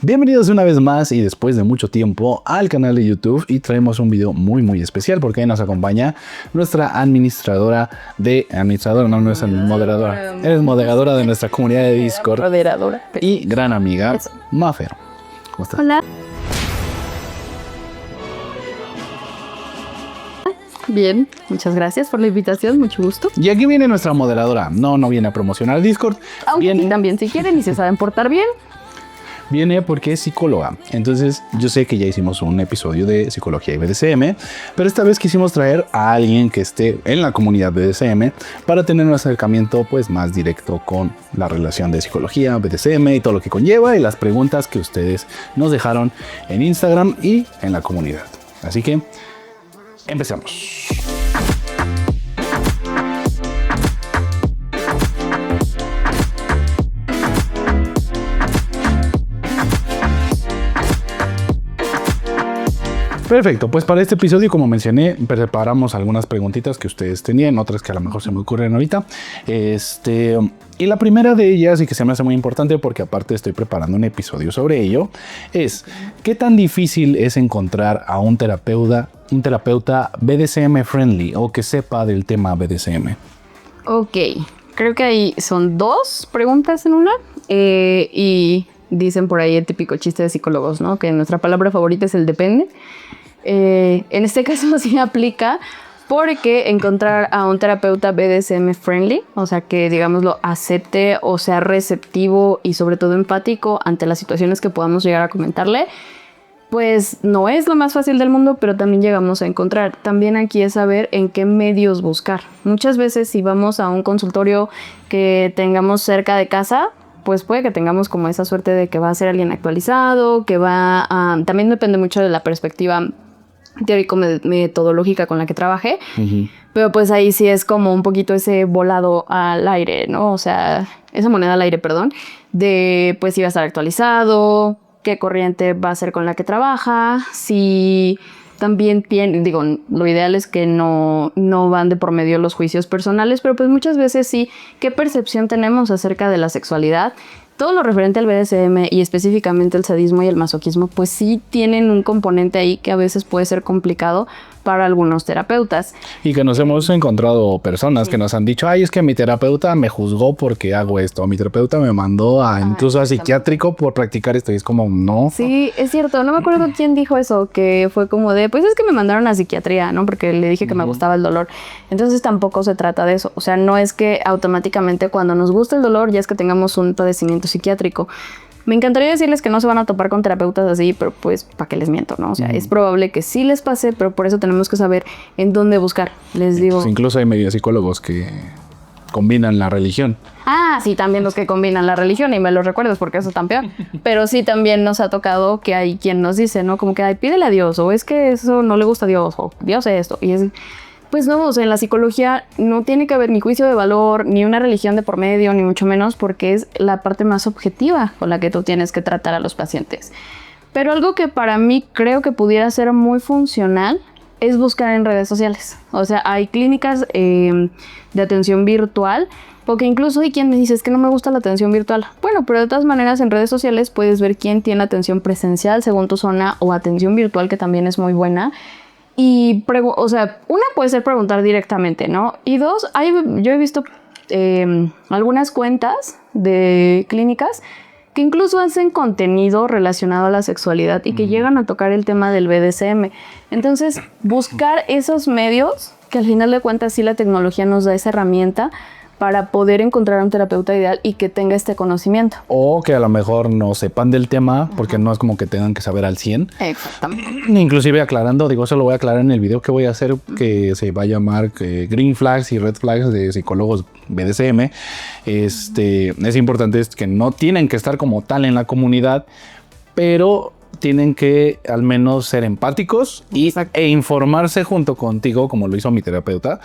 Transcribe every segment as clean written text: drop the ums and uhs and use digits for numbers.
Bienvenidos una vez más y después de mucho tiempo al canal de YouTube, y traemos un video muy especial porque ahí nos acompaña nuestra moderadora, eres moderadora de nuestra comunidad de Discord y gran amiga Mafer. ¿Cómo estás? Hola. Bien, muchas gracias por la invitación, mucho gusto. Y aquí viene nuestra moderadora, no viene a promocionar Discord, Aunque también si quieren y se saben portar bien. Viene porque es psicóloga. Entonces yo sé que ya hicimos un episodio de psicología y BDSM, pero esta vez quisimos traer a alguien que esté en la comunidad BDSM para tener un acercamiento pues más directo con la relación de psicología, BDSM y todo lo que conlleva, y las preguntas que ustedes nos dejaron en Instagram y en la comunidad. Así que empezamos. Perfecto, pues para este episodio, como mencioné, preparamos algunas preguntitas que ustedes tenían, otras que a lo mejor se me ocurren ahorita. Y la primera de ellas, y que se me hace muy importante porque aparte estoy preparando un episodio sobre ello, es ¿qué tan difícil es encontrar a un terapeuta BDSM friendly o que sepa del tema BDSM? Ok, creo que ahí son dos preguntas en una. Y dicen por ahí el típico chiste de psicólogos, ¿no? Que nuestra palabra favorita es el depende. En este caso sí aplica porque encontrar a un terapeuta BDSM friendly, o sea que digamos lo acepte o sea receptivo y sobre todo empático ante las situaciones que podamos llegar a comentarle, pues no es lo más fácil del mundo, pero también llegamos a encontrar. También aquí es saber en qué medios buscar. Muchas veces si vamos a un consultorio que tengamos cerca de casa, pues puede que tengamos como esa suerte de que va a ser alguien actualizado, que va a... También depende mucho de la perspectiva teórico-metodológica con la que trabaje, pero pues ahí sí es como un poquito ese volado al aire, ¿no? O sea, esa moneda al aire, perdón, de pues si va a estar actualizado, qué corriente va a ser con la que trabaja, si también tiene, digo, lo ideal es que no van de por medio los juicios personales, pero pues muchas veces sí, ¿qué percepción tenemos acerca de la sexualidad? Todo lo referente al BDSM y específicamente el sadismo y el masoquismo, pues sí tienen un componente ahí que a veces puede ser complicado para algunos terapeutas. Y que nos hemos encontrado personas que nos han dicho, ay, es que mi terapeuta me juzgó porque hago esto, mi terapeuta me mandó incluso a psiquiátrico por practicar esto, y es como, no. Sí, es cierto, no me acuerdo quién dijo eso, que fue como de, pues es que me mandaron a psiquiatría, ¿no? Porque le dije que me gustaba el dolor. Entonces tampoco se trata de eso, o sea, no es que automáticamente cuando nos gusta el dolor ya es que tengamos un padecimiento psiquiátrico. Me encantaría decirles que no se van a topar con terapeutas así, pero pues, ¿para qué les miento, no? O sea, es probable que sí les pase, pero por eso tenemos que saber en dónde buscar, les digo. Pues incluso hay medio psicólogos que combinan la religión. Ah, sí, también los que combinan la religión, y me lo recuerdas porque eso es tan peor. Pero sí también nos ha tocado que hay quien nos dice, ¿no? Como que, ay, pídele a Dios, o es que eso no le gusta a Dios, o Dios es esto, y es... Pues no, o sea, en la psicología no tiene que haber ni juicio de valor, ni una religión de por medio, ni mucho menos, porque es la parte más objetiva con la que tú tienes que tratar a los pacientes. Pero algo que para mí creo que pudiera ser muy funcional es buscar en redes sociales. O sea, hay clínicas de atención virtual, porque incluso hay quien me dice, es que no me gusta la atención virtual. Bueno, pero de todas maneras en redes sociales puedes ver quién tiene atención presencial según tu zona o atención virtual, que también es muy buena. Y, o sea, una puede ser preguntar directamente, ¿no? Y dos, yo he visto algunas cuentas de clínicas que incluso hacen contenido relacionado a la sexualidad y que llegan a tocar el tema del BDSM. Entonces, buscar esos medios, que al final de cuentas sí la tecnología nos da esa herramienta para poder encontrar un terapeuta ideal y que tenga este conocimiento. O que a lo mejor no sepan del tema, porque no es como que tengan que saber al 100. Exactamente. Inclusive aclarando, digo, eso lo voy a aclarar en el video que voy a hacer, que se va a llamar Green Flags y Red Flags de psicólogos BDSM. Es importante que no tienen que estar como tal en la comunidad, pero tienen que al menos ser empáticos e informarse junto contigo, como lo hizo mi terapeuta,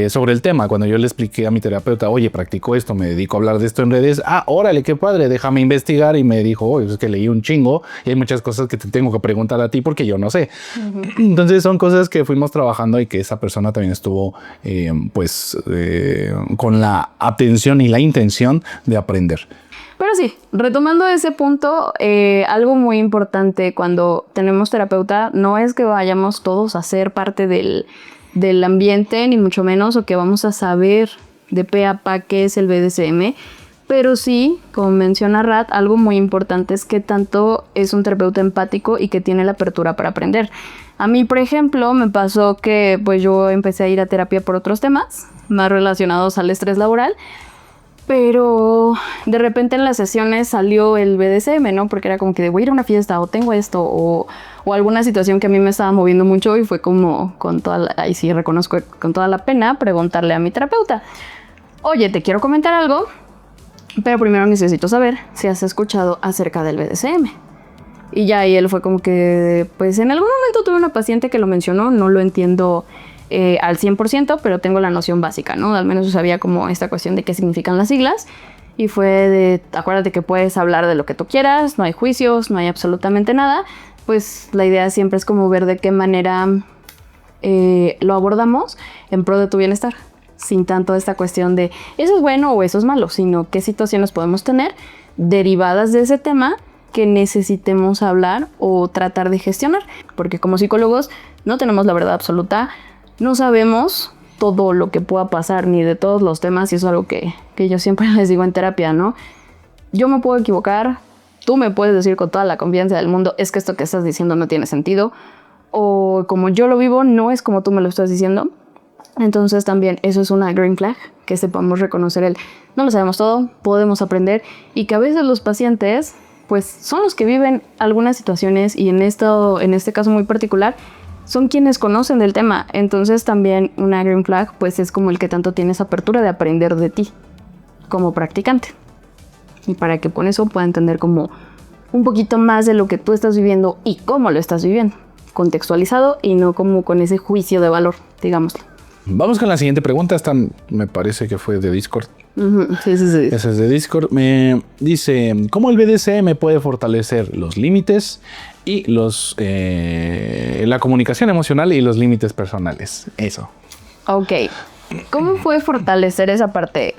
sobre el tema. Cuando yo le expliqué a mi terapeuta, oye, practico esto, me dedico a hablar de esto en redes, órale, qué padre, déjame investigar, y me dijo, oye, es que leí un chingo y hay muchas cosas que te tengo que preguntar a ti porque yo no sé. Entonces son cosas que fuimos trabajando y que esa persona también estuvo con la atención y la intención de aprender. Pero sí, retomando ese punto, algo muy importante cuando tenemos terapeuta no es que vayamos todos a ser parte del ambiente, ni mucho menos, o que vamos a saber de pe a pa qué es el BDSM, pero sí, como menciona Rat, algo muy importante es que tanto es un terapeuta empático y que tiene la apertura para aprender. A mí, por ejemplo, me pasó que pues yo empecé a ir a terapia por otros temas, más relacionados al estrés laboral, pero de repente en las sesiones salió el BDSM, ¿no? Porque era como que voy a ir a una fiesta o tengo esto o alguna situación que a mí me estaba moviendo mucho y fue como con toda la, ahí sí reconozco con toda la pena preguntarle a mi terapeuta, oye, te quiero comentar algo, pero primero necesito saber si has escuchado acerca del BDSM. Y ya ahí él fue como que, pues en algún momento tuve una paciente que lo mencionó, no lo entiendo al 100%, pero tengo la noción básica, ¿no? Al menos yo sabía como esta cuestión de qué significan las siglas. Y fue de, acuérdate que puedes hablar de lo que tú quieras, no hay juicios, no hay absolutamente nada. Pues la idea siempre es como ver de qué manera lo abordamos en pro de tu bienestar. Sin tanto esta cuestión de eso es bueno o eso es malo, sino qué situaciones podemos tener derivadas de ese tema que necesitemos hablar o tratar de gestionar. Porque como psicólogos no tenemos la verdad absoluta, no sabemos todo lo que pueda pasar ni de todos los temas, y eso es algo que yo siempre les digo en terapia, ¿no? Yo me puedo equivocar, tú me puedes decir con toda la confianza del mundo, es que esto que estás diciendo no tiene sentido, o como yo lo vivo, no es como tú me lo estás diciendo. Entonces también eso es una green flag, que sepamos reconocer no lo sabemos todo, podemos aprender, y que a veces los pacientes pues son los que viven algunas situaciones, y en este caso muy particular son quienes conocen del tema. Entonces también una green flag pues es como el que tanto tienes apertura de aprender de ti como practicante, y para que con eso pueda entender como un poquito más de lo que tú estás viviendo y cómo lo estás viviendo, contextualizado y no como con ese juicio de valor, digámoslo. Vamos con la siguiente pregunta. Esta me parece que fue de Discord. Sí. Esa es de Discord. Me dice, ¿cómo el BDSM puede fortalecer los límites y la comunicación emocional y los límites personales? Eso. Ok. ¿Cómo puede fortalecer esa parte?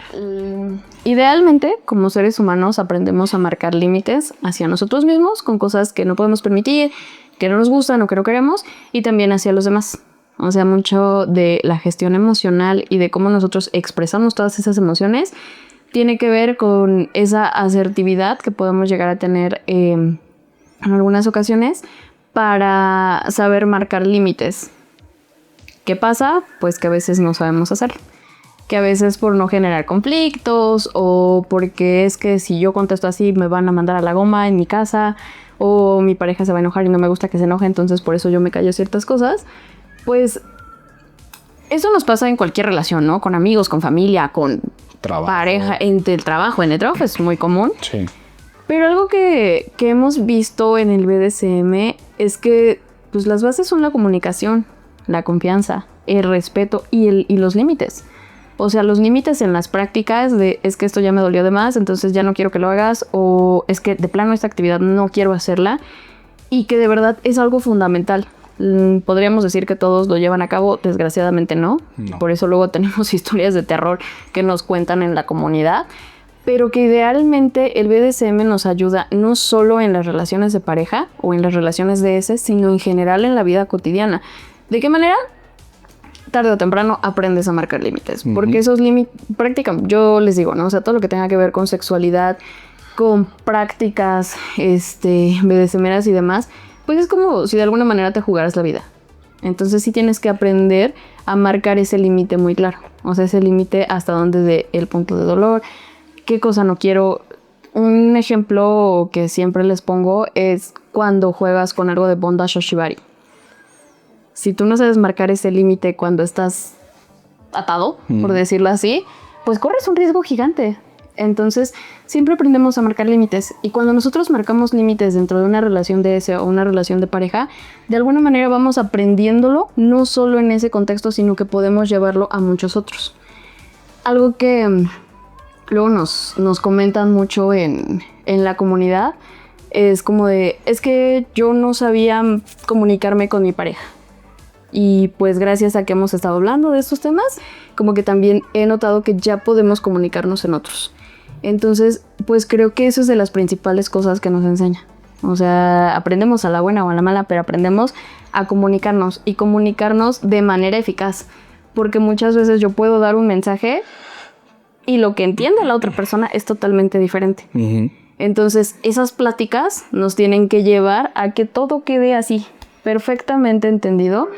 Idealmente, como seres humanos, aprendemos a marcar límites hacia nosotros mismos con cosas que no podemos permitir, que no nos gustan o que no queremos, y también hacia los demás. O sea, mucho de la gestión emocional y de cómo nosotros expresamos todas esas emociones tiene que ver con esa asertividad que podemos llegar a tener en algunas ocasiones para saber marcar límites. ¿Qué pasa? Pues que a veces no sabemos hacerlo. Que a veces por no generar conflictos, o porque es que si yo contesto así me van a mandar a la goma en mi casa, o mi pareja se va a enojar y no me gusta que se enoje, entonces por eso yo me callo ciertas cosas. Pues eso nos pasa en cualquier relación, ¿no? Con amigos, con familia, con pareja, en el trabajo es muy común. Sí. Pero algo que hemos visto en el BDSM es que pues las bases son la comunicación, la confianza, el respeto y los límites. O sea, los límites en las prácticas de es que esto ya me dolió de más, entonces ya no quiero que lo hagas, o es que de plano esta actividad no quiero hacerla, y que de verdad es algo fundamental. Podríamos decir que todos lo llevan a cabo, desgraciadamente no. Por eso luego tenemos historias de terror que nos cuentan en la comunidad, pero que idealmente el BDSM nos ayuda no solo en las relaciones de pareja o en las relaciones de ese, sino en general en la vida cotidiana. ¿De qué manera? Tarde o temprano aprendes a marcar límites, porque esos límites prácticamente, yo les digo, ¿no? O sea, todo lo que tenga que ver con sexualidad, con prácticas BDSMeras y demás, pues es como si de alguna manera te jugaras la vida. Entonces sí tienes que aprender a marcar ese límite muy claro. O sea, ese límite hasta dónde de el punto de dolor, qué cosa no quiero. Un ejemplo que siempre les pongo es cuando juegas con algo de bondage o shibari. Si tú no sabes marcar ese límite cuando estás atado, por decirlo así, pues corres un riesgo gigante. Entonces, siempre aprendemos a marcar límites. Y cuando nosotros marcamos límites dentro de una relación de ese o una relación de pareja, de alguna manera vamos aprendiéndolo, no solo en ese contexto, sino que podemos llevarlo a muchos otros. Algo que luego nos comentan mucho en la comunidad es como de, es que yo no sabía comunicarme con mi pareja. Y pues gracias a que hemos estado hablando de estos temas, como que también he notado que ya podemos comunicarnos en otros. Entonces, pues creo que eso es de las principales cosas que nos enseña. O sea, aprendemos a la buena o a la mala, pero aprendemos a comunicarnos y comunicarnos de manera eficaz. Porque muchas veces yo puedo dar un mensaje y lo que entiende la otra persona es totalmente diferente. Uh-huh. Entonces, esas pláticas nos tienen que llevar a que todo quede así, perfectamente entendido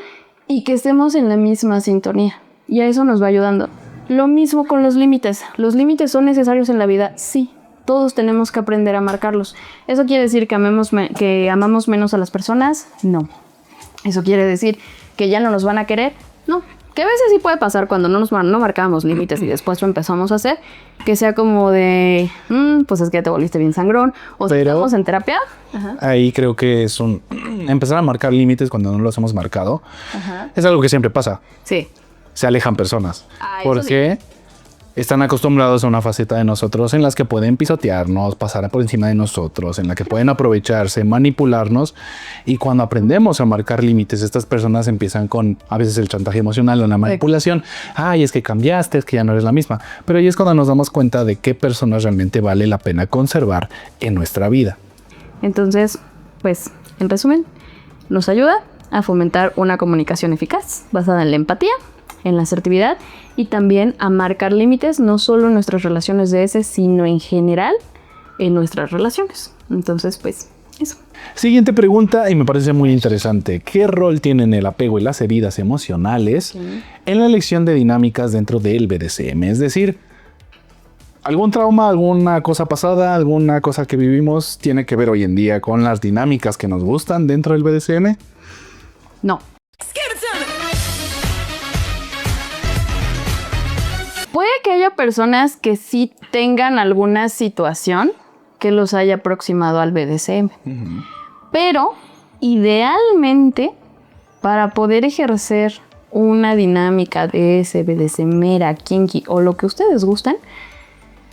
y que estemos en la misma sintonía. Y a eso nos va ayudando. Lo mismo con los límites. ¿Los límites son necesarios en la vida? Sí. Todos tenemos que aprender a marcarlos. ¿Eso quiere decir que amamos menos a las personas? No. ¿Eso quiere decir que ya no nos van a querer? No. Que a veces sí puede pasar cuando no marcábamos límites y después lo empezamos a hacer, que sea como de, pues es que te volviste bien sangrón, o si estamos en terapia. Ajá. Ahí creo que es empezar a marcar límites cuando no los hemos marcado. Ajá. Es algo que siempre pasa. Sí. Se alejan personas. Porque están acostumbrados a una faceta de nosotros en las que pueden pisotearnos, pasar por encima de nosotros, en la que pueden aprovecharse, manipularnos. Y cuando aprendemos a marcar límites, estas personas empiezan con a veces el chantaje emocional o la manipulación. Ay, es que cambiaste, es que ya no eres la misma. Pero ahí es cuando nos damos cuenta de qué personas realmente vale la pena conservar en nuestra vida. Entonces, pues, en resumen, nos ayuda a fomentar una comunicación eficaz basada en la empatía, en la asertividad y también a marcar límites, no solo en nuestras relaciones de ese, sino en general en nuestras relaciones. Entonces, pues, eso. Siguiente pregunta, y me parece muy interesante. ¿Qué rol tienen el apego y las heridas emocionales en la elección de dinámicas dentro del BDSM? Es decir, ¿algún trauma, alguna cosa pasada, alguna cosa que vivimos tiene que ver hoy en día con las dinámicas que nos gustan dentro del BDSM? No. Puede que haya personas que sí tengan alguna situación que los haya aproximado al BDSM. Uh-huh. Pero, idealmente, para poder ejercer una dinámica de ese BDSMera, kinky o lo que ustedes gusten,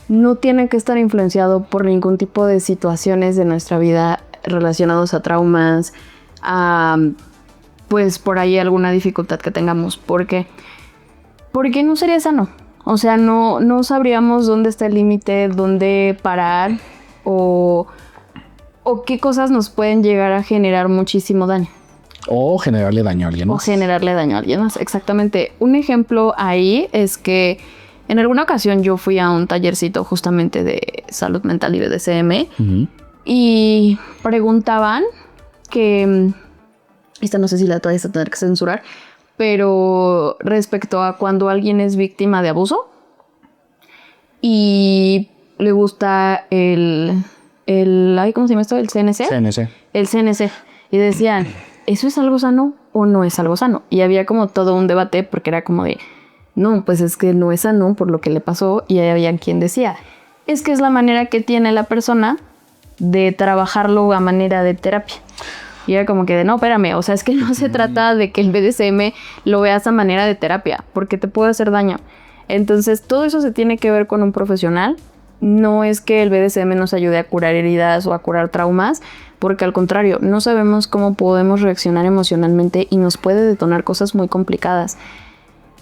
no tiene que estar influenciado por ningún tipo de situaciones de nuestra vida relacionados a traumas, a, pues por ahí alguna dificultad que tengamos. ¿Por qué? Porque no sería sano. O sea, no sabríamos dónde está el límite, dónde parar o qué cosas nos pueden llegar a generar muchísimo daño. O generarle daño a alguien más. O generarle daño a alguien más, exactamente. Un ejemplo ahí es que en alguna ocasión yo fui a un tallercito justamente de salud mental y BDSM. Uh-huh. Y preguntaban que, esta no sé si la vayas a tener que censurar, pero respecto a cuando alguien es víctima de abuso y le gusta ¿cómo se llama esto? ¿El CNC? CNC. El CNC. Y decían, ¿eso es algo sano o no es algo sano? Y había como todo un debate porque era como de, no, pues es que no es sano por lo que le pasó. Y había quien decía, es que es la manera que tiene la persona de trabajarlo a manera de terapia. Y era como que no, espérame, o sea, es que no se trata de que el BDSM lo veas a manera de terapia, porque te puede hacer daño. Entonces, todo eso se tiene que ver con un profesional. No es que el BDSM nos ayude a curar heridas o a curar traumas, porque al contrario, no sabemos cómo podemos reaccionar emocionalmente y nos puede detonar cosas muy complicadas.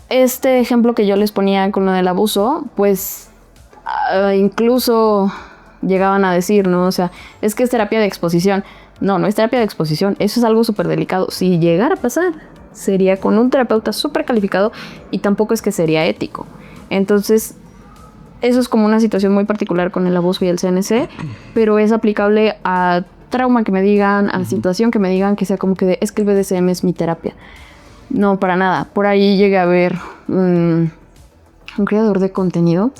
Este ejemplo que yo les ponía con lo del abuso, pues incluso llegaban a decir, ¿no? O sea, es que es terapia de exposición. No es terapia de exposición. Eso es algo súper delicado. Si llegara a pasar, sería con un terapeuta súper calificado y tampoco es que sería ético. Entonces, eso es como una situación muy particular con el abuso y el CNC, pero es aplicable a trauma que me digan, a situación que me digan, que sea como que es que el BDSM es mi terapia. No, para nada. Por ahí llegué a ver un creador de contenido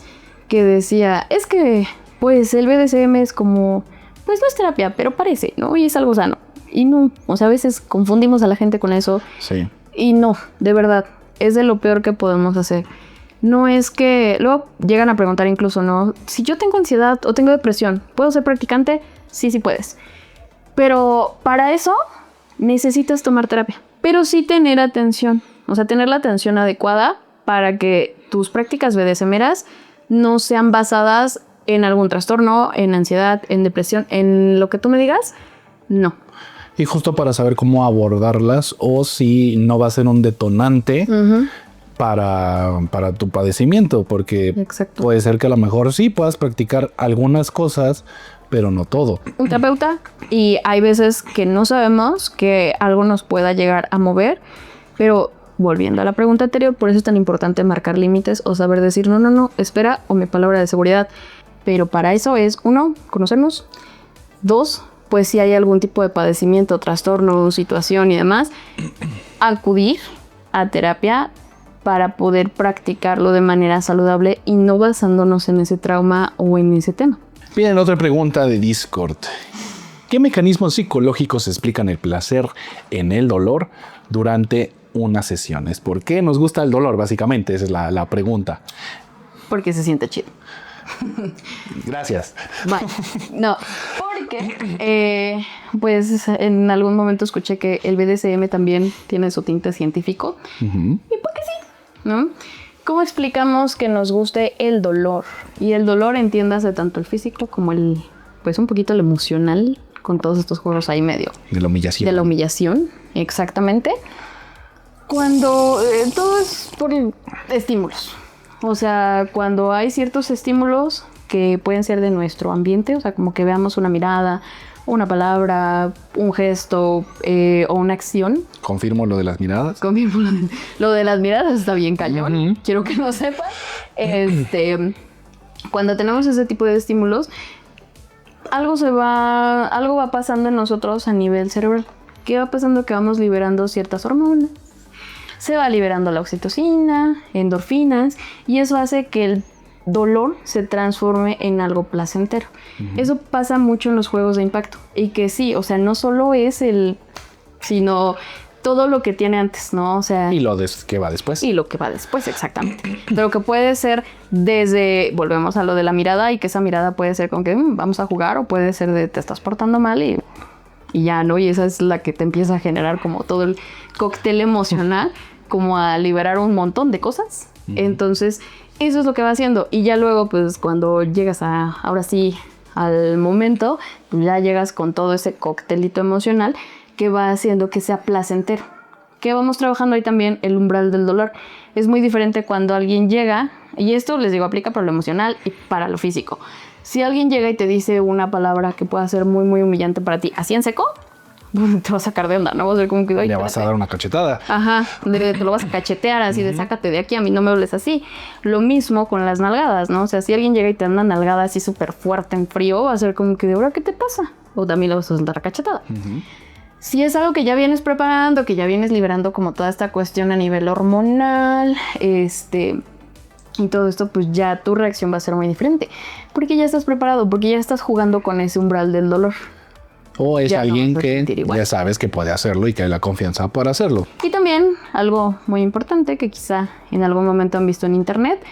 que decía, es que pues el BDSM es como, pues no es terapia, pero parece, ¿no? Y es algo sano. Y no, o sea, a veces confundimos a la gente con eso. Sí. Y no, de verdad, es de lo peor que podemos hacer. No es que, luego llegan a preguntar incluso, ¿no? Si yo tengo ansiedad o tengo depresión, ¿puedo ser practicante? Sí puedes. Pero para eso necesitas tomar terapia. Pero sí tener atención, o sea, tener la atención adecuada para que tus prácticas BDSMeras no sean basadas en algún trastorno, en ansiedad, en depresión, en lo que tú me digas, no. Y justo para saber cómo abordarlas o si no va a ser un detonante para tu padecimiento, porque Exacto. puede ser que a lo mejor sí puedas practicar algunas cosas, pero no todo. Un terapeuta, y hay veces que no sabemos que algo nos pueda llegar a mover, pero volviendo a la pregunta anterior, por eso es tan importante marcar límites o saber decir no, espera, o mi palabra de seguridad. Pero para eso es, 1, conocernos. 2, pues si hay algún tipo de padecimiento, trastorno, situación y demás, acudir a terapia para poder practicarlo de manera saludable y no basándonos en ese trauma o en ese tema. Bien, otra pregunta de Discord. ¿Qué mecanismos psicológicos explican el placer en el dolor durante unas sesiones? ¿Por qué nos gusta el dolor? Básicamente, esa es la pregunta. Porque se siente chido. Gracias. Vale. No, porque pues en algún momento escuché que el BDSM también tiene su tinte científico. Uh-huh. ¿Y por qué sí? ¿No? ¿Cómo explicamos que nos guste el dolor? Y el dolor, entiéndase tanto el físico como el, pues un poquito el emocional, con todos estos juegos ahí medio. De la humillación. De la humillación, exactamente. Cuando todo es por estímulos. O sea, cuando hay ciertos estímulos que pueden ser de nuestro ambiente, o sea, como que veamos una mirada, una palabra, un gesto o una acción. Confirmo lo de las miradas. Confirmo lo de las miradas está bien cañón. Uh-huh. Quiero que lo sepan. Cuando tenemos ese tipo de estímulos, algo va pasando en nosotros a nivel cerebral. ¿Qué va pasando? Que vamos liberando ciertas hormonas. Se va liberando la oxitocina, endorfinas, y eso hace que el dolor se transforme en algo placentero. Uh-huh. Eso pasa mucho en los juegos de impacto. Y que sí, o sea, no solo es sino todo lo que tiene antes, ¿no? O sea... Y lo que va después. Y lo que va después, exactamente. Pero que puede ser desde... Volvemos a lo de la mirada, y que esa mirada puede ser con que vamos a jugar, o puede ser de te estás portando mal y ya, ¿no? Y esa es la que te empieza a generar como todo el cóctel emocional, como a liberar un montón de cosas. Uh-huh. Entonces, eso es lo que va haciendo. Y ya luego, pues, cuando llegas ahora sí, al momento, pues ya llegas con todo ese cóctelito emocional que va haciendo que sea placentero. Que vamos trabajando ahí también el umbral del dolor. Es muy diferente cuando alguien llega, y esto les digo, aplica para lo emocional y para lo físico. Si alguien llega y te dice una palabra que pueda ser muy, muy humillante para ti, así en seco, te vas a sacar de onda, ¿no? Vas a ser como que... Le vas a dar una cachetada. Ajá, te lo vas a cachetear así, de sácate de aquí, a mí no me hables así. Lo mismo con las nalgadas, ¿no? O sea, si alguien llega y te da una nalgada así súper fuerte en frío, va a ser como que, ¿de ahora qué te pasa? O también le vas a soltar la cachetada. Uh-huh. Si es algo que ya vienes preparando, que ya vienes liberando como toda esta cuestión a nivel hormonal, y todo esto, pues ya tu reacción va a ser muy diferente. Porque ya estás preparado, porque ya estás jugando con ese umbral del dolor. O es alguien que ya sabes que puede hacerlo y que hay la confianza para hacerlo. Y también algo muy importante que quizá en algún momento han visto en internet,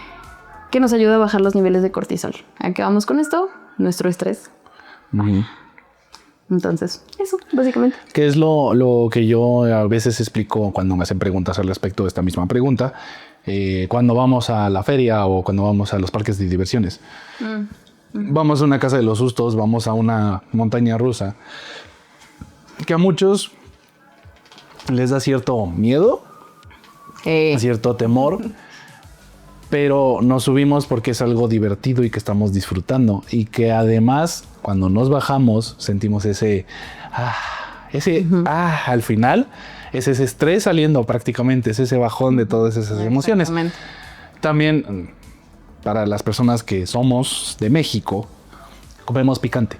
que nos ayuda a bajar los niveles de cortisol. ¿A qué vamos con esto? Nuestro estrés. Uh-huh. Entonces, eso, básicamente. Que es lo que yo a veces explico cuando me hacen preguntas al respecto de esta misma pregunta. Cuando vamos a la feria o cuando vamos a los parques de diversiones. Vamos a una casa de los sustos, vamos a una montaña rusa. Que a muchos les da cierto miedo, cierto temor. Pero nos subimos porque es algo divertido y que estamos disfrutando. Y que además, cuando nos bajamos, sentimos al final, es ese estrés saliendo prácticamente, es ese bajón de todas esas emociones. También, para las personas que somos de México, comemos picante.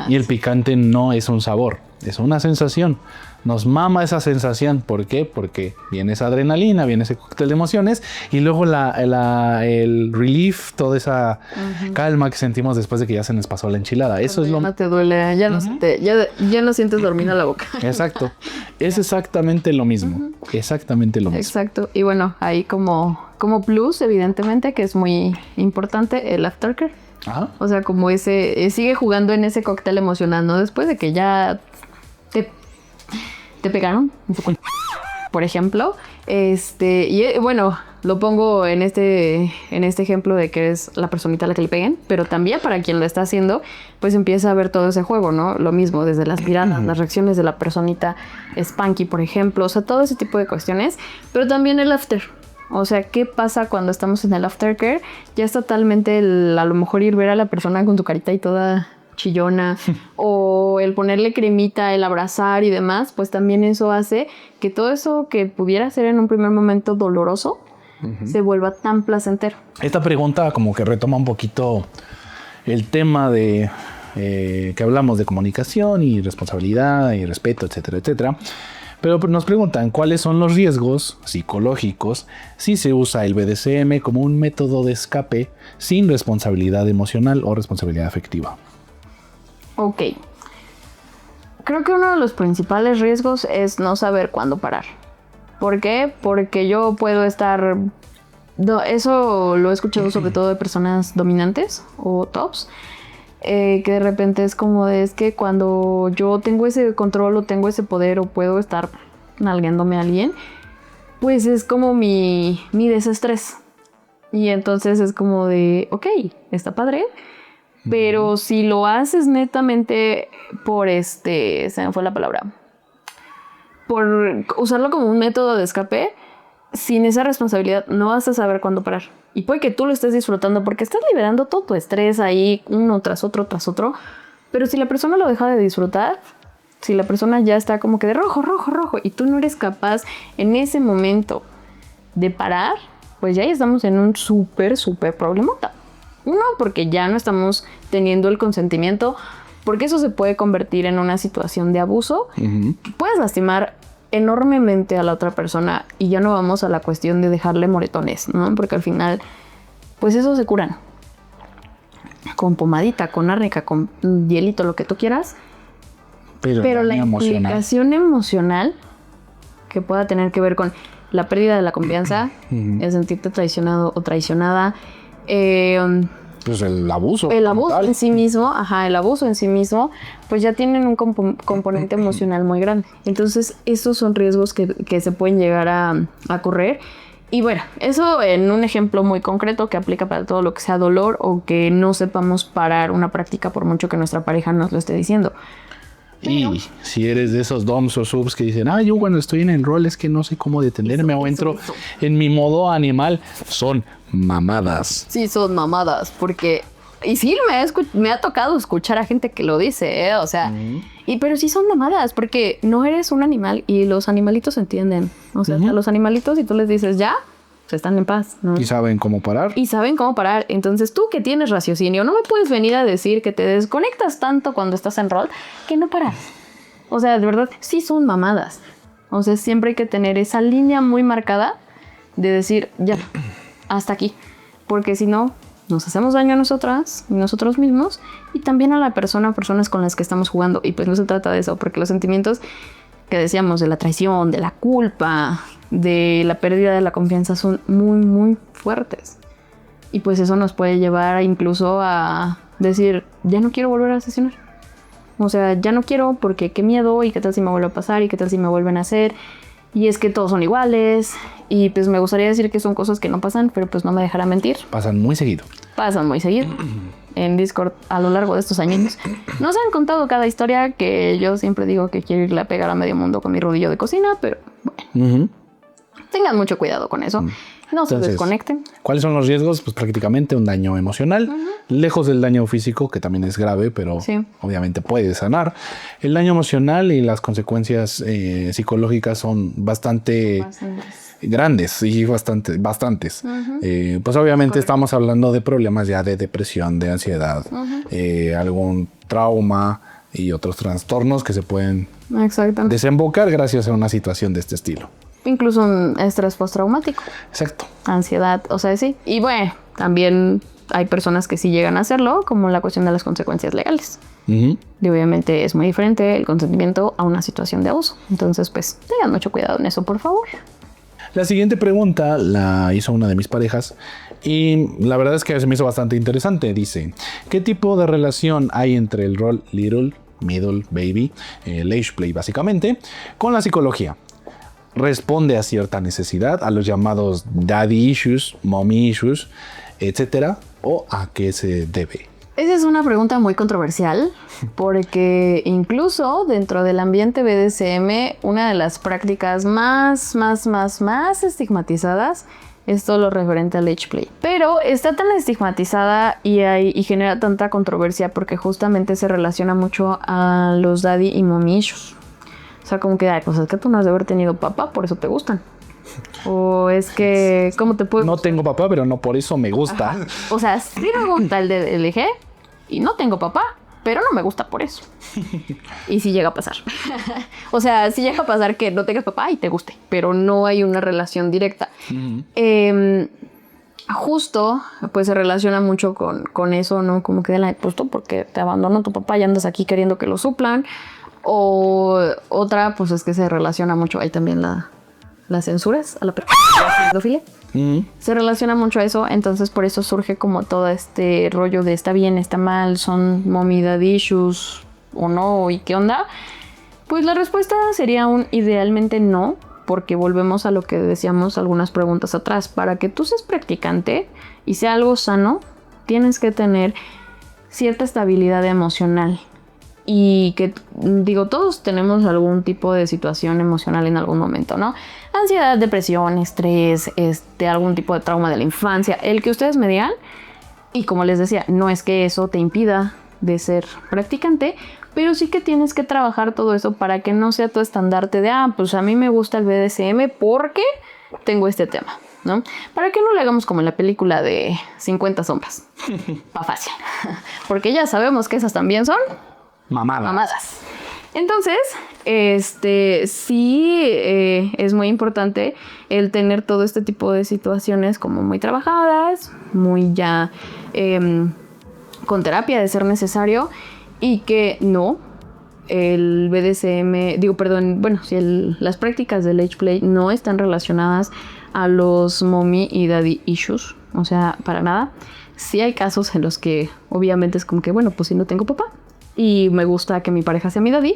Y el picante no es un sabor, es una sensación. Nos mama esa sensación. ¿Por qué? Porque viene esa adrenalina, viene ese cóctel de emociones y luego el relief, toda esa calma que sentimos después de que ya se nos pasó la enchilada. Eso es lo... No te duele, ya no sientes dormida la boca. Exacto. Es exactamente lo mismo. Exactamente lo mismo. Exacto. Y bueno, ahí como plus, evidentemente, que es muy importante, el aftercare. Ajá. O sea, como ese... sigue jugando en ese cóctel emocional, ¿no? Después de que ya te pegaron, por ejemplo, y bueno, lo pongo en este ejemplo de que es la personita a la que le peguen, pero también para quien lo está haciendo, pues empieza a ver todo ese juego, ¿no? Lo mismo, desde las miradas, las reacciones de la personita spanky, por ejemplo, o sea, todo ese tipo de cuestiones, pero también el after. O sea, ¿qué pasa cuando estamos en el aftercare? Ya es totalmente a lo mejor ir ver a la persona con tu carita y toda chillona o el ponerle cremita, el abrazar y demás, pues también eso hace que todo eso que pudiera ser en un primer momento doloroso se vuelva tan placentero. Esta pregunta como que retoma un poquito el tema de que hablamos de comunicación y responsabilidad y respeto, etcétera, etcétera. Pero nos preguntan cuáles son los riesgos psicológicos si se usa el BDSM como un método de escape sin responsabilidad emocional o responsabilidad afectiva. Ok. Creo que uno de los principales riesgos es no saber cuándo parar. ¿Por qué? Porque yo puedo estar... Eso lo he escuchado sobre todo de personas dominantes o tops. Que de repente es como es que cuando yo tengo ese control o tengo ese poder o puedo estar nalgueándome a alguien, pues es como mi desestrés. Y entonces es como de, ok, está padre, pero si lo haces netamente por se me fue la palabra, por usarlo como un método de escape, sin esa responsabilidad no vas a saber cuándo parar. Y puede que tú lo estés disfrutando porque estás liberando todo tu estrés ahí, uno tras otro, pero si la persona lo deja de disfrutar, si la persona ya está como que de rojo, y tú no eres capaz en ese momento de parar, pues ya estamos en un súper problemota. Uno, porque ya no estamos teniendo el consentimiento, porque eso se puede convertir en una situación de abuso. Puedes lastimar enormemente a la otra persona y ya no vamos a la cuestión de dejarle moretones, ¿no? Porque al final, pues eso se curan. Con pomadita, con árnica, con hielito, lo que tú quieras. Pero la implicación emocional que pueda tener que ver con la pérdida de la confianza, el sentirte traicionado o traicionada, pues el abuso. El abuso en sí mismo, el abuso en sí mismo, pues ya tienen un componente emocional muy grande. Entonces, esos son riesgos que se pueden llegar a correr. Y bueno, eso en un ejemplo muy concreto que aplica para todo lo que sea dolor o que no sepamos parar una práctica por mucho que nuestra pareja nos lo esté diciendo. Y si eres de esos doms o subs que dicen, yo cuando estoy en el rol es que no sé cómo detenerme o entro en mi modo animal, son mamadas. Sí, son mamadas, porque... Y sí, me ha tocado escuchar a gente que lo dice, o sea... Pero sí son mamadas, porque no eres un animal y los animalitos entienden. O sea, a los animalitos, si tú les dices ya, pues están en paz, ¿no? Y saben cómo parar. Entonces tú que tienes raciocinio, no me puedes venir a decir que te desconectas tanto cuando estás en rol que no paras. O sea, de verdad, sí son mamadas. O sea, siempre hay que tener esa línea muy marcada de decir, ya, hasta aquí. Porque si no, nos hacemos daño a nosotras y nosotros mismos y también a la personas con las que estamos jugando. Y pues no se trata de eso, porque los sentimientos que decíamos de la traición, de la culpa, de la pérdida de la confianza son muy fuertes. Y pues eso nos puede llevar incluso a decir, ya no quiero volver a asesinar. O sea, ya no quiero porque qué miedo y qué tal si me vuelve a pasar y qué tal si me vuelven a hacer. Y es que todos son iguales. Y pues me gustaría decir que son cosas que no pasan, pero pues no me dejará mentir. Pasan muy seguido. En Discord a lo largo de estos años nos han contado cada historia que yo siempre digo que quiero irle a pegar a medio mundo con mi rodillo de cocina, pero bueno. Tengan mucho cuidado con eso. No se desconecten. ¿Cuáles son los riesgos? Pues prácticamente un daño emocional, lejos del daño físico, que también es grave, pero obviamente puede sanar. El daño emocional y las consecuencias psicológicas son bastante grandes y bastantes. Pues obviamente estamos hablando de problemas ya de depresión, de ansiedad, algún trauma y otros trastornos que se pueden desembocar gracias a una situación de este estilo. Incluso un estrés postraumático. Exacto. Ansiedad, o sea, sí. Y bueno, también hay personas que sí llegan a hacerlo, como la cuestión de las consecuencias legales. Y obviamente es muy diferente el consentimiento a una situación de abuso. Entonces, pues, tengan mucho cuidado en eso, por favor. La siguiente pregunta la hizo una de mis parejas y la verdad es que se me hizo bastante interesante. Dice, ¿qué tipo de relación hay entre el rol Little, Middle, Baby, el age play básicamente, con la psicología? ¿Responde a cierta necesidad, a los llamados daddy issues, mommy issues, etcétera? ¿O a qué se debe? Esa es una pregunta muy controversial porque incluso dentro del ambiente BDSM, una de las prácticas más estigmatizadas Es todo lo referente al H-Play. Pero está tan estigmatizada y genera tanta controversia porque justamente se relaciona mucho a los daddy y mommy issues. O sea, como que, ay, pues es que tú no has de haber tenido papá, por eso te gustan. O es que, ¿cómo te puedo...? No tengo papá, pero no por eso me gusta. Ajá. O sea, sí me gusta el de LG y no tengo papá, pero no me gusta por eso. Y sí llega a pasar. O sea, sí llega a pasar que no tengas papá y te guste, pero no hay una relación directa. Justo, pues se relaciona mucho con eso, ¿no? Como que pues tú porque te abandonó tu papá y andas aquí queriendo que lo suplan. O otra, pues es que se relaciona mucho, hay también las censuras a la pedofilia. Se relaciona mucho a eso, entonces por eso surge como todo este rollo de está bien, está mal, son mommy daddy issues o no, y qué onda. Pues la respuesta sería un idealmente no, porque volvemos a lo que decíamos algunas preguntas atrás. Para que tú seas practicante y sea algo sano, tienes que tener cierta estabilidad emocional. Y que, digo, todos tenemos algún tipo de situación emocional en algún momento, ¿no? Ansiedad, depresión, estrés, algún tipo de trauma de la infancia, el que ustedes me digan. Y como les decía, no es que eso te impida de ser practicante, pero sí que tienes que trabajar todo eso para que no sea tu estandarte de, pues a mí me gusta el BDSM porque tengo este tema, ¿no? Para que no le hagamos como en la película de 50 sombras. Pa' fácil. Porque ya sabemos que esas también son... Mamadas. Entonces, sí es muy importante el tener todo este tipo de situaciones como muy trabajadas, muy ya con terapia de ser necesario, y que no, el BDSM, si las prácticas del H-Play no están relacionadas a los mommy y daddy issues, o sea, para nada. Sí hay casos en los que obviamente es como que, bueno, pues si no tengo papá, y me gusta que mi pareja sea mi daddy,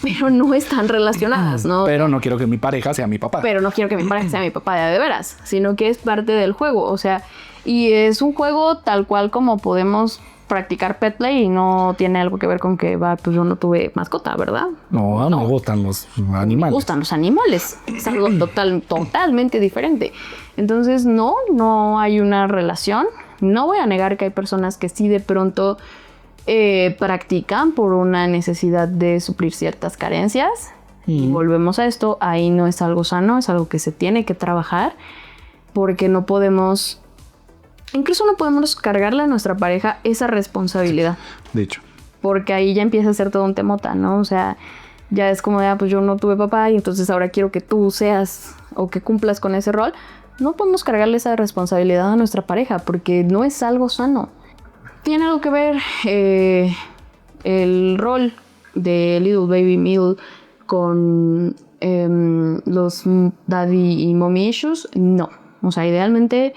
pero no están relacionadas, ¿no? Pero no quiero que mi pareja sea mi papá. Pero no quiero que mi pareja sea mi papá de veras, sino que es parte del juego, o sea, y es un juego tal cual como podemos practicar pet play y no tiene algo que ver con que, pues yo no tuve mascota, ¿verdad? No, me gustan los animales. Me gustan los animales, es algo totalmente diferente. Entonces, no hay una relación. No voy a negar que hay personas que sí de pronto... practican por una necesidad de suplir ciertas carencias. Y volvemos a esto, ahí no es algo sano, es algo que se tiene que trabajar, porque no podemos cargarle a nuestra pareja esa responsabilidad. De hecho. Porque ahí ya empieza a ser todo un temota, ¿no? O sea, ya es como de, pues yo no tuve papá y entonces ahora quiero que tú seas o que cumplas con ese rol. No podemos cargarle esa responsabilidad a nuestra pareja porque no es algo sano. Tiene algo que ver el rol de Little Baby Meal con los daddy y mommy issues. No, o sea, idealmente,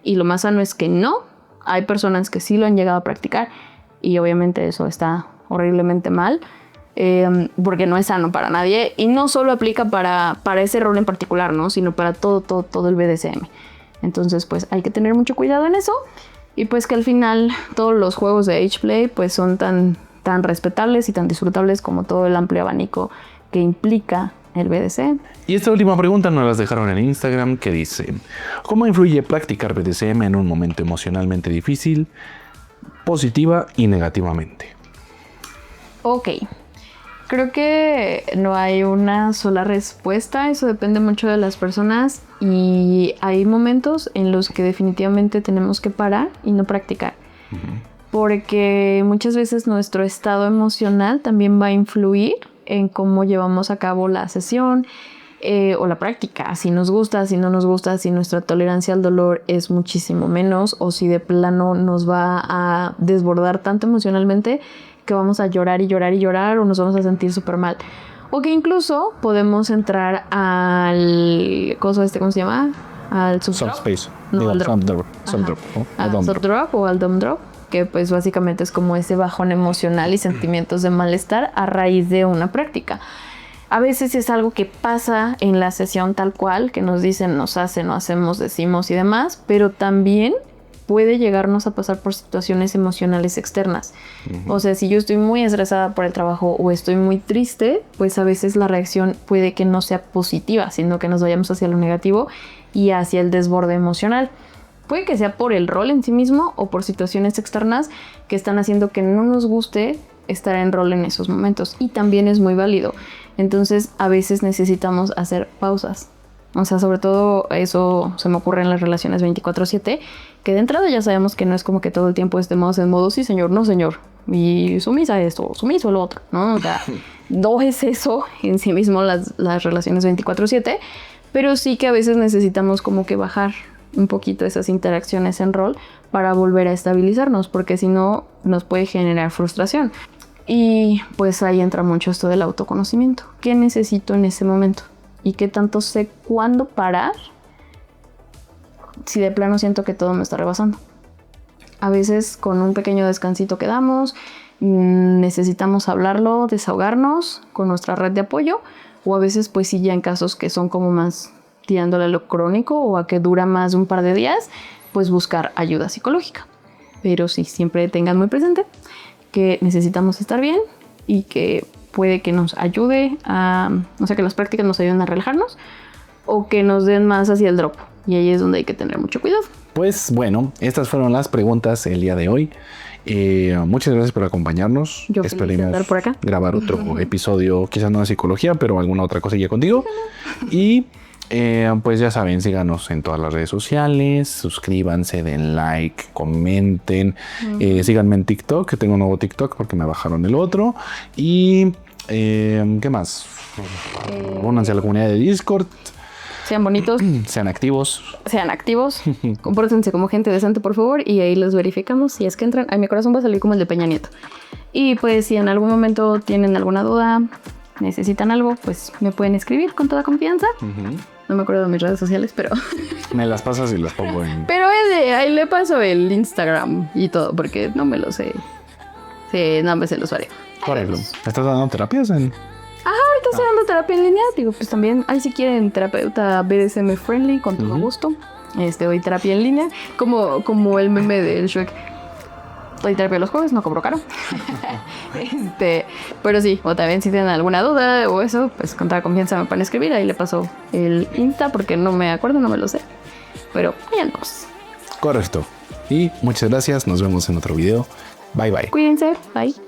y lo más sano es que no. Hay personas que sí lo han llegado a practicar y obviamente eso está horriblemente mal, porque no es sano para nadie y no solo aplica para ese rol en particular, ¿no? Sino para todo el BDSM. Entonces, pues hay que tener mucho cuidado en eso. Y pues que al final todos los juegos de H-Play pues son tan respetables y tan disfrutables como todo el amplio abanico que implica el BDSM. Y esta última pregunta nos las dejaron en Instagram, que dice: ¿cómo influye practicar BDSM en un momento emocionalmente difícil, positiva y negativamente? Ok. Creo que no hay una sola respuesta, eso depende mucho de las personas y hay momentos en los que definitivamente tenemos que parar y no practicar. Porque muchas veces nuestro estado emocional también va a influir en cómo llevamos a cabo la sesión o la práctica, si nos gusta, si no nos gusta, si nuestra tolerancia al dolor es muchísimo menos o si de plano nos va a desbordar tanto emocionalmente que vamos a llorar y llorar y llorar o nos vamos a sentir súper mal. O que incluso podemos entrar al... ¿cómo se llama? Al subdrop. Subspace. No, al drop. Subdrop. Al subdrop o al dumb drop, que pues básicamente es como ese bajón emocional y sentimientos de malestar a raíz de una práctica. A veces es algo que pasa en la sesión tal cual, que nos dicen, nos hacen, no hacemos, decimos y demás, pero también puede llegarnos a pasar por situaciones emocionales externas. O sea, si yo estoy muy estresada por el trabajo o estoy muy triste, pues a veces la reacción puede que no sea positiva, sino que nos vayamos hacia lo negativo y hacia el desborde emocional. Puede que sea por el rol en sí mismo o por situaciones externas que están haciendo que no nos guste estar en rol en esos momentos. Y también es muy válido. Entonces, a veces necesitamos hacer pausas. O sea, sobre todo eso se me ocurre en las relaciones 24/7, que de entrada ya sabemos que no es como que todo el tiempo estemos en modo, sí señor, no señor, y sumisa esto, sumiso lo otro, ¿no? O sea, no es eso en sí mismo las relaciones 24/7, pero sí que a veces necesitamos como que bajar un poquito esas interacciones en rol para volver a estabilizarnos, porque si no nos puede generar frustración. Y pues ahí entra mucho esto del autoconocimiento. ¿Qué necesito en ese momento? ¿Y qué tanto sé cuándo parar si de plano siento que todo me está rebasando? A veces con un pequeño descansito que damos, necesitamos hablarlo, desahogarnos con nuestra red de apoyo, o a veces pues sí ya en casos que son como más tirándole a lo crónico o a que dura más de un par de días, pues buscar ayuda psicológica. Pero sí, siempre tengan muy presente que necesitamos estar bien y que puede que nos ayude a, o sea, que las prácticas nos ayuden a relajarnos o que nos den más hacia el drop. Y ahí es donde hay que tener mucho cuidado. Pues bueno, estas fueron las preguntas el día de hoy. Muchas gracias por acompañarnos. Yo feliz de andar por acá. Grabar otro episodio, quizás no de psicología, pero alguna otra cosilla contigo. Y pues ya saben, síganos en todas las redes sociales, suscríbanse, den like, comenten, síganme en TikTok, que tengo un nuevo TikTok porque me bajaron el otro. Y ¿qué más? Únanse a la comunidad de Discord. Sean bonitos. Sean activos. Sean activos. Compórtense como gente decente, por favor. Y ahí los verificamos. Si es que entran. Ay, mi corazón va a salir como el de Peña Nieto. Y pues si en algún momento tienen alguna duda, necesitan algo, pues me pueden escribir con toda confianza. No me acuerdo de mis redes sociales, pero... Me las pasas y las pongo en... Pero ahí le paso el Instagram y todo, porque no me lo sé. Sí, no me sé el usuario. Correcto. ¿Estás dando terapias en...? Ahorita estoy dando terapia en línea. Digo, pues también, ahí si quieren terapeuta BDSM friendly, con todo gusto. Doy terapia en línea. Como el meme del Shrek. Doy terapia los jueves, no cobro caro. Pero sí, o también si tienen alguna duda o eso, pues con toda confianza me pueden escribir. Ahí le paso el Insta porque no me acuerdo, no me lo sé. Pero ahí andamos. Correcto. Y muchas gracias. Nos vemos en otro video. Bye bye. Cuídense. Bye.